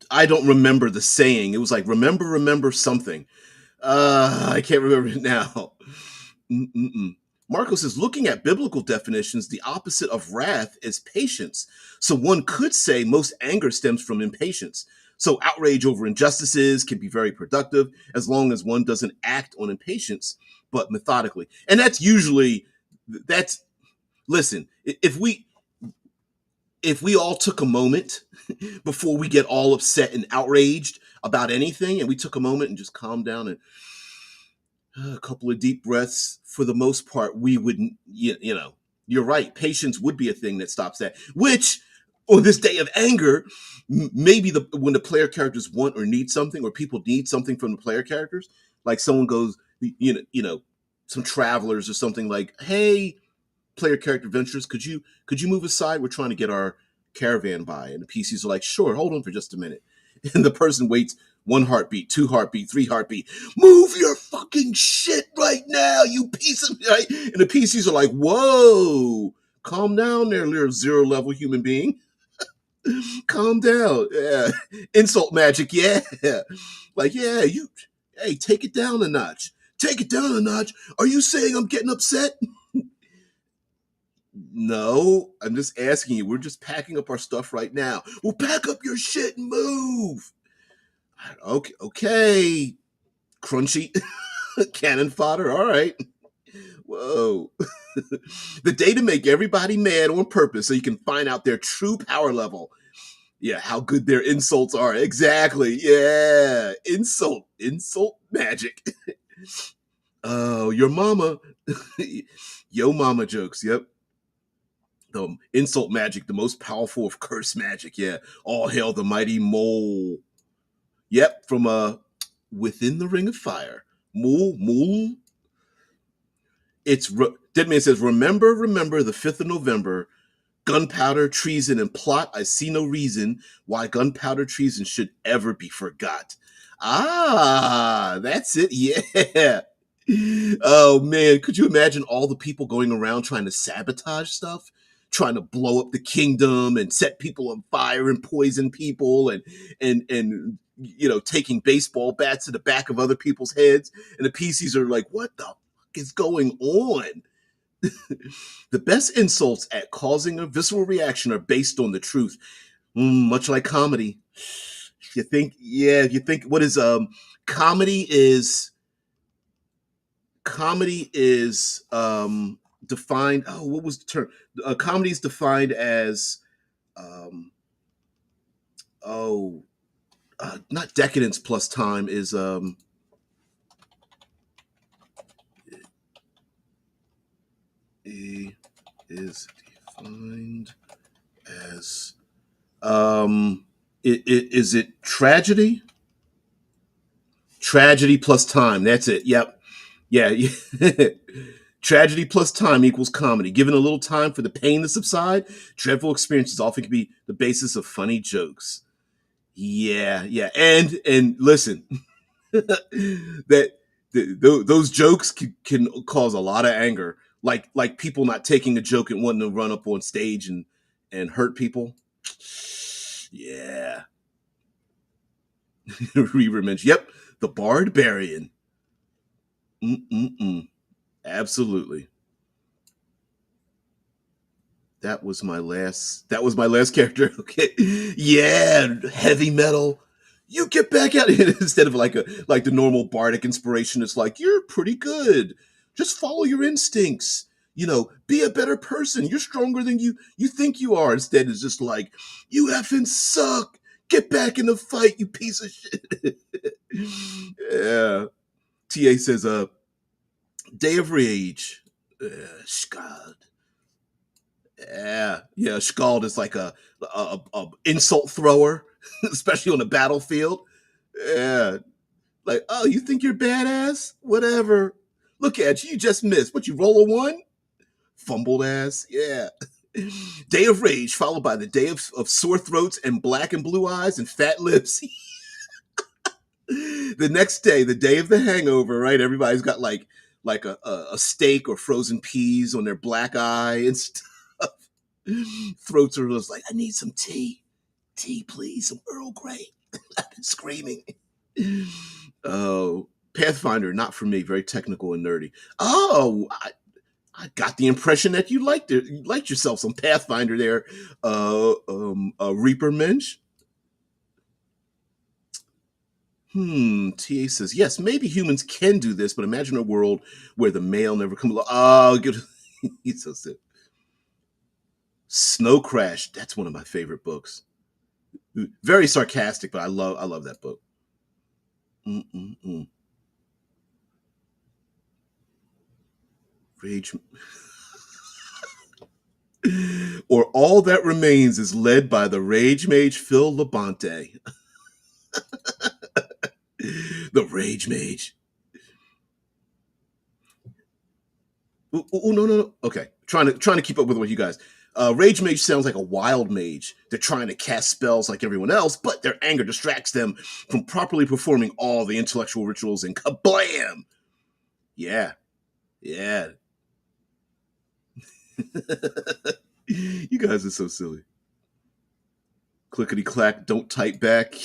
I don't remember the saying. It was like remember something. I can't remember it now. Mm-mm-mm. Marco says, looking at biblical definitions, the opposite of wrath is patience. So one could say most anger stems from impatience. So outrage over injustices can be very productive as long as one doesn't act on impatience, but methodically. And that's listen, if we all took a moment before we get all upset and outraged about anything, and we took a moment and just calmed down and a couple of deep breaths, for the most part, we wouldn't, you're right. Patience would be a thing that stops that, which on this day of anger, maybe when the player characters want or need something, or people need something from the player characters, like someone goes, some travelers or something like, hey, player character ventures, could you move aside? We're trying to get our caravan by. And the PCs are like, sure, hold on for just a minute. And the person waits 1 heartbeat, 2 heartbeat, 3 heartbeat. Move your fucking shit right now, you piece of right? And the PCs are like, whoa, calm down there, little zero level human being. Calm down. Yeah. Insult magic, yeah. Like, yeah, hey, take it down a notch. Take it down a notch. Are you saying I'm getting upset? No, I'm just asking you. We're just packing up our stuff right now. Well, pack up your shit and move. Okay. Crunchy cannon fodder. All right. Whoa. The day to make everybody mad on purpose so you can find out their true power level. Yeah, how good their insults are. Exactly. Yeah. Insult magic. Oh, your mama. Yo mama jokes. Yep. The insult magic, the most powerful of curse magic. Yeah. All hail the mighty mole. Yep. From Within the Ring of Fire. Mole. Deadman says, remember the 5th of November. Gunpowder, treason, and plot. I see no reason why gunpowder treason should ever be forgot. Ah, that's it. Yeah. Oh man, could you imagine all the people going around trying to sabotage stuff, trying to blow up the kingdom and set people on fire and poison people and taking baseball bats to the back of other people's heads, and the PCs are like, "What the fuck is going on?" The best insults at causing a visceral reaction are based on the truth. Much like comedy. If you think what is comedy is comedy is defined. Oh, what was the term? Comedy is defined as um oh not decadence plus time is defined as is it tragedy? Tragedy plus time. That's it. Yep. Yeah. Tragedy plus time equals comedy. Given a little time for the pain to subside, dreadful experiences often can be the basis of funny jokes. Yeah, yeah. And listen, that those jokes can cause a lot of anger. Like people not taking a joke and wanting to run up on stage and hurt people. Yeah. Reaver mentioned. Yep. The Barbarian. Mm-mm-mm. Absolutely. That was my last character. Okay. Yeah, heavy metal. You get back out instead of like the normal bardic inspiration. It's like, you're pretty good. Just follow your instincts. Be a better person. You're stronger than you think you are. Instead, it's just like, you effing suck. Get back in the fight, you piece of shit. Yeah. TA says, Day of Rage. God. Yeah. Scald is like a insult thrower, especially on the battlefield. Yeah, like, oh, you think you're badass? Whatever. Look at you. You just missed. What, you roll a one? Fumbled ass. Yeah. Day of Rage, followed by the day of sore throats and black and blue eyes and fat lips. The next day, the day of the hangover, right? Everybody's got like a steak or frozen peas on their black eye and stuff. Throats are just like, I need some tea, please, some Earl Grey. I've been screaming. Oh, Pathfinder, not for me. Very technical and nerdy. Oh, I got the impression that you liked it. You liked yourself some Pathfinder there. Reaper Mensch. TA says, yes, maybe humans can do this, but imagine a world where the male never comes along. Oh, good. He's so sick. Snow Crash. That's one of my favorite books. Very sarcastic, but I love that book. Mm-mm-mm. Rage. Or All That Remains is led by the Rage Mage Phil Labonte. The Rage Mage. Ooh, no. Okay, trying to keep up with what you guys. Rage Mage sounds like a wild mage. They're trying to cast spells like everyone else, but their anger distracts them from properly performing all the intellectual rituals. And kablam! Yeah, yeah. You guys are so silly. Clickety clack, don't type back.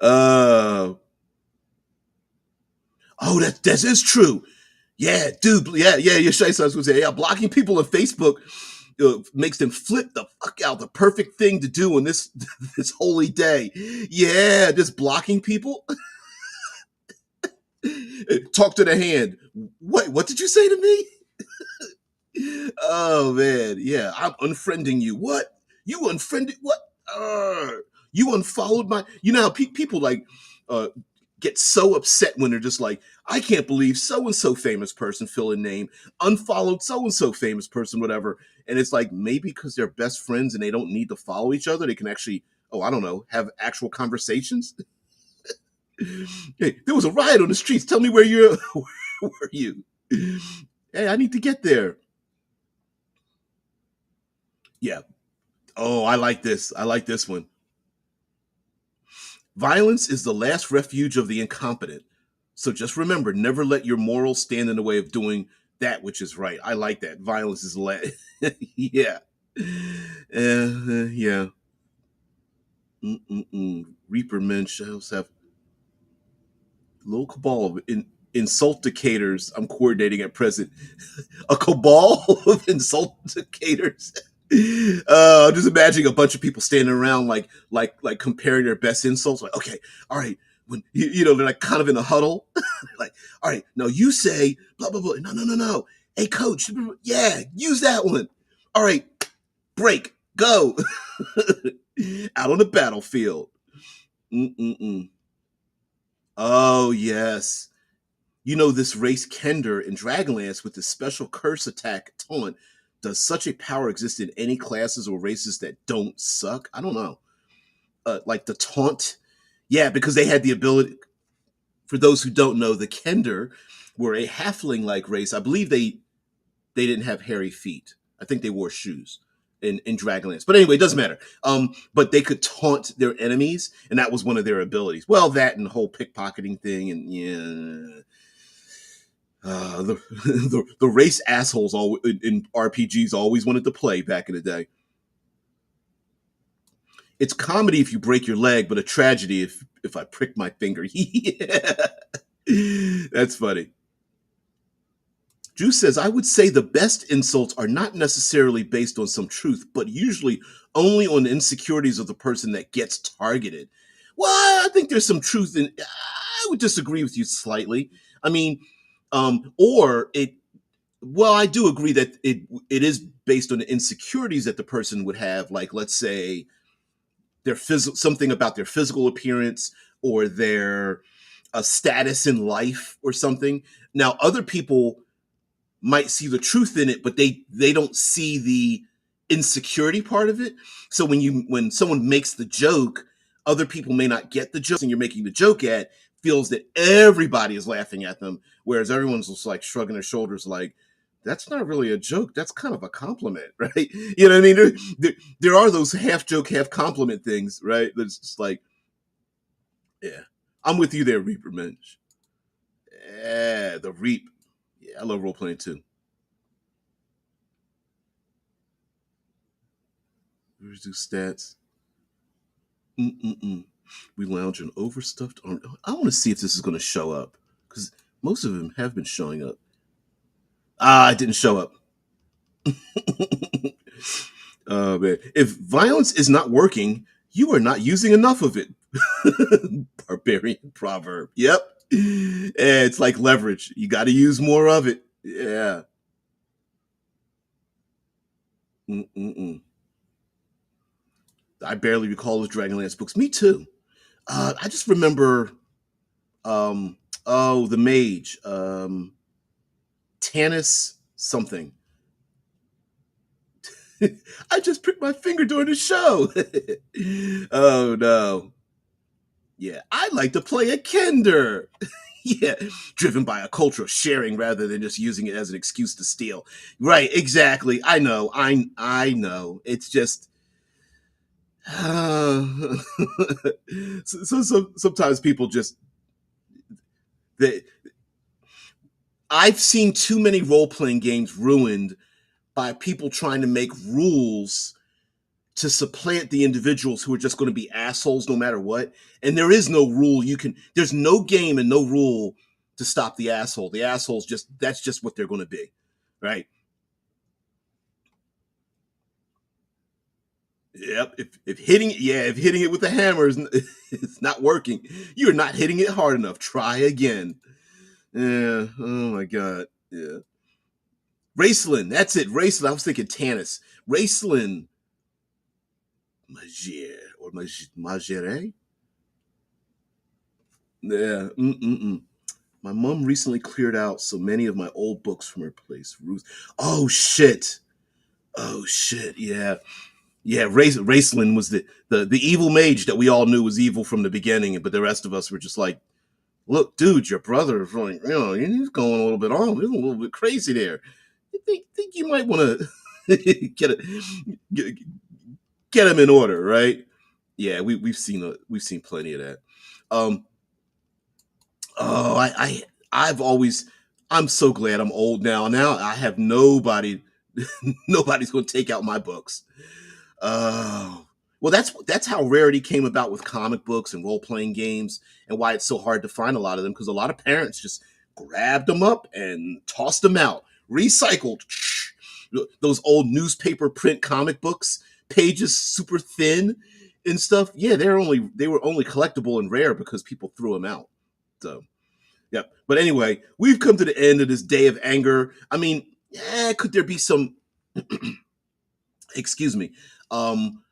uh that is true. Yeah, dude. Yeah. Shay, so I was gonna say, yeah, blocking people on Facebook makes them flip the fuck out. The perfect thing to do on this this holy day. Yeah, just blocking people. Talk to the hand. What did you say to me? Oh man, yeah. I'm unfriending you. What? You unfriended? What? You unfollowed my. You know how people like uh get so upset when they're just like, I can't believe so and so famous person, fill in name, unfollowed so and so famous person, whatever. And it's like maybe because they're best friends and they don't need to follow each other, they can actually, oh, I don't know, have actual conversations. Hey, there was a riot on the streets. Tell me where you're. Where were you? Hey, I need to get there. Yeah. Oh, I like this. I like this one. Violence is the last refuge of the incompetent. So just remember, never let your morals stand in the way of doing that which is right. I like that. Violence is yeah. Yeah. Reaper men shall have little cabal of insulticators. I'm coordinating at present. A cabal of insulticators. I'm just imagining a bunch of people standing around like comparing their best insults. Like, okay, all right, when they're like kind of in a huddle. Like, all right, no, you say blah blah blah. No, no, no, no. Hey, coach, yeah, use that one. All right, break, go. Out on the battlefield. Mm-mm-mm. Oh yes. This race Kender in Dragonlance with the special curse attack taunt. Does such a power exist in any classes or races that don't suck? I don't know. Like the taunt. Yeah, because they had the ability. For those who don't know, the Kender were a halfling like race. I believe they didn't have hairy feet. I think they wore shoes in Dragonlance. But anyway, it doesn't matter. But they could taunt their enemies, and that was one of their abilities. Well, that and the whole pickpocketing thing, and yeah, the race assholes all in RPGs always wanted to play back in the day. It's comedy if you break your leg, but a tragedy if I prick my finger. Yeah, that's funny. Drew says, I would say the best insults are not necessarily based on some truth, but usually only on the insecurities of the person that gets targeted. Well, I think there's some truth in. I would disagree with you slightly. I mean, or it. Well, I do agree that it is based on the insecurities that the person would have. Like, let's say their something about their physical appearance or their status in life or something. Now, other people might see the truth in it, but they don't see the insecurity part of it. So when someone makes the joke, other people may not get the joke, and you're making the joke at feels that everybody is laughing at them, whereas everyone's just like shrugging their shoulders, like that's not really a joke. That's kind of a compliment, right? You know what I mean? There are those half joke, half compliment things, right? That's just like, yeah, I'm with you there, Reaper Mensch. Yeah, the Reap. Yeah, I love role playing too. Where's the stats? Mm-mm-mm. We lounge in overstuffed arm. I want to see if this is going to show up because most of them have been showing up. Ah, it didn't show up. Oh man, if violence is not working, you are not using enough of it. Barbarian proverb. Yep. It's like leverage. You got to use more of it. Yeah. Mm-mm-mm. I barely recall those Dragonlance books. Me too. I just remember. Um, oh, the mage. Tanis something. I just pricked my finger during the show. Oh no. Yeah, I'd like to play a Kender. Yeah, driven by a culture of sharing rather than just using it as an excuse to steal. Right, exactly. I know. I know. It's just so sometimes people just they I've seen too many role playing games ruined by people trying to make rules to supplant the individuals who are just going to be assholes no matter what. And there is no rule there's no game and no rule to stop the asshole. The assholes that's just what they're going to be. Right. Yep. If hitting it with a hammer is it's not working, you're not hitting it hard enough. Try again. Yeah. Oh my God. Yeah. Raceland, that's it. Raceland. I was thinking Tannis. Raceland Magier or Magere. Yeah. Mm-mm-mm. My mom recently cleared out so many of my old books from her place. Ruth. Oh shit. Oh shit. Yeah. Yeah. Raceland was the evil mage that we all knew was evil from the beginning, but the rest of us were just like, look, dude, your brother is really, he's going a little bit on. He's a little bit crazy there. You think you might want to get, get him in order, right? Yeah, we've seen plenty of that. Um, oh, I've always I'm so glad I'm old now. Now I have nobody nobody's going to take out my books. Oh, well, that's how rarity came about with comic books and role playing games, and why it's so hard to find a lot of them because a lot of parents just grabbed them up and tossed them out, recycled those old newspaper print comic books, pages super thin and stuff. Yeah, they were only collectible and rare because people threw them out. So yeah, but anyway, we've come to the end of this day of anger. I mean, could there be some? Excuse me. Um,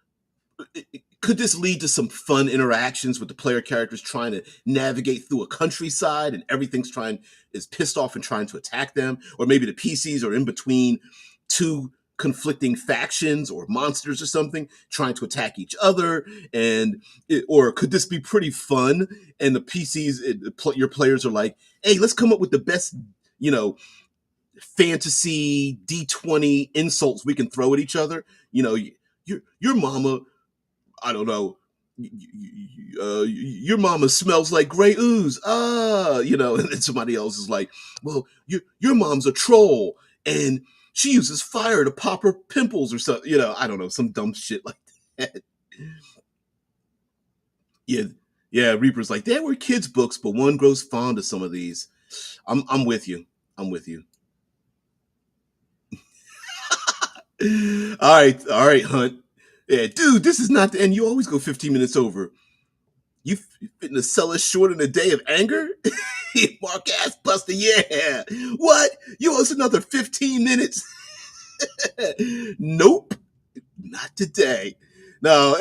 could this lead to some fun interactions with the player characters trying to navigate through a countryside and everything's trying is pissed off and trying to attack them, or maybe the PCs are in between two conflicting factions or monsters or something trying to attack each other, or could this be pretty fun and the PCs your players are like, hey, let's come up with the best, you know, fantasy D20 insults we can throw at each other. Your mama, I don't know. Your mama smells like gray ooze. And then somebody else is like, well, your mom's a troll and she uses fire to pop her pimples or something. I don't know, some dumb shit like that. Yeah, yeah. Reaper's like, there were kids' books, but one grows fond of some of these. I'm with you. I'm with you. All right, Hunt. Yeah, dude, this is not the end. You always go 15 minutes over. You fitting to sell us short in a day of anger? Mark ass buster, yeah. What? You owe us another 15 minutes? Nope, not today. No,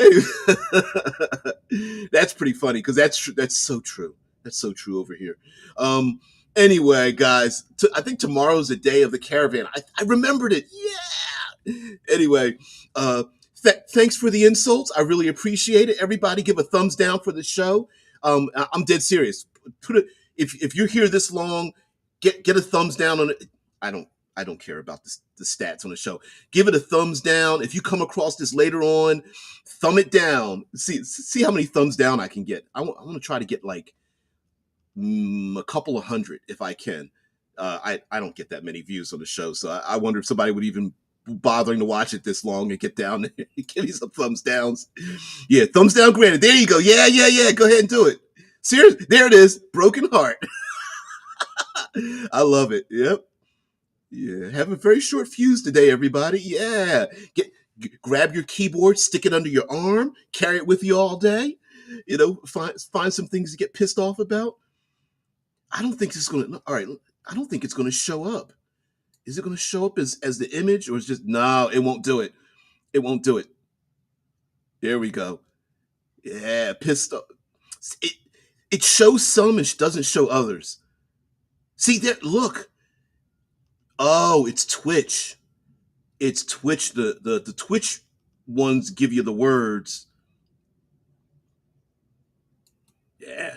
that's pretty funny because that's so true. That's so true over here. Um, anyway, guys, I think tomorrow's the day of the caravan. I remembered it. Yeah. Anyway, uh, thanks for the insults. I really appreciate it. Everybody, give a thumbs down for the show. I'm dead serious. Put it if you're here this long, get a thumbs down on it. I don't I don't care about the stats on the show. Give it a thumbs down. If you come across this later on, thumb it down. See how many thumbs down I can get. I want to try to get like a couple of hundred if I can. I don't get that many views on the show, so I wonder if somebody would even bothering to watch it this long and get down there. Give me some thumbs downs. Yeah, thumbs down granted. There you go. Yeah. Go ahead and do it. Seriously, there it is. Broken heart. I love it. Yep. Yeah. Have a very short fuse today, everybody. Yeah. Grab your keyboard, stick it under your arm, carry it with you all day. Find some things to get pissed off about. I don't think it's gonna. All right. I don't think it's gonna show up. Is it gonna show up as the image, or is just no? It won't do it. It won't do it. There we go. Yeah, pissed off. It it shows some and doesn't show others. See there. Look. Oh, it's Twitch. It's Twitch. The Twitch ones give you the words. Yeah,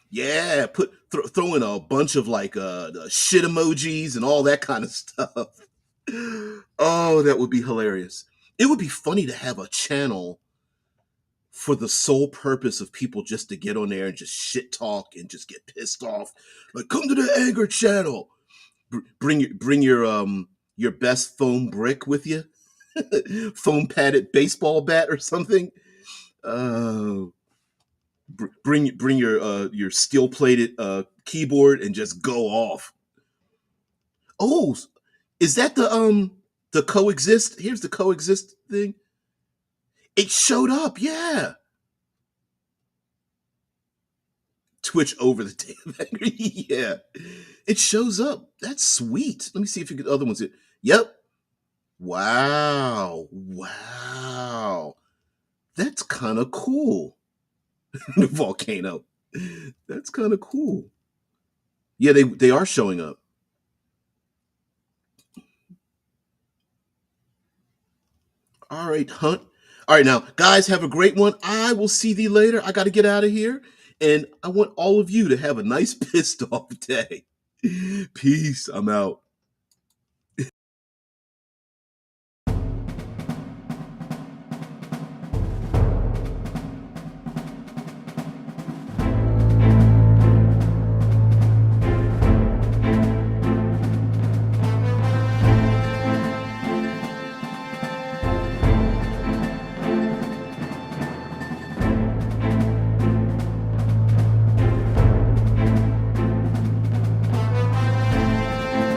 yeah. Throw in a bunch of like the shit emojis and all that kind of stuff. Oh, that would be hilarious. It would be funny to have a channel for the sole purpose of people just to get on there and just shit talk and just get pissed off. Like, come to the anger channel. Bring your best foam brick with you, foam padded baseball bat or something. Uh, bring your steel plated keyboard and just go off. Oh, is that the coexist? Here's the coexist thing. It showed up. Yeah. Twitch over the damn angry. Yeah, it shows up. That's sweet. Let me see if you get other ones. Yep. Wow. Wow. That's kind of cool. The volcano. That's kind of cool. Yeah, they are showing up. All right, Hunt. All right, now, guys, have a great one. I will see thee later. I got to get out of here. And I want all of you to have a nice pissed off day. Peace. I'm out.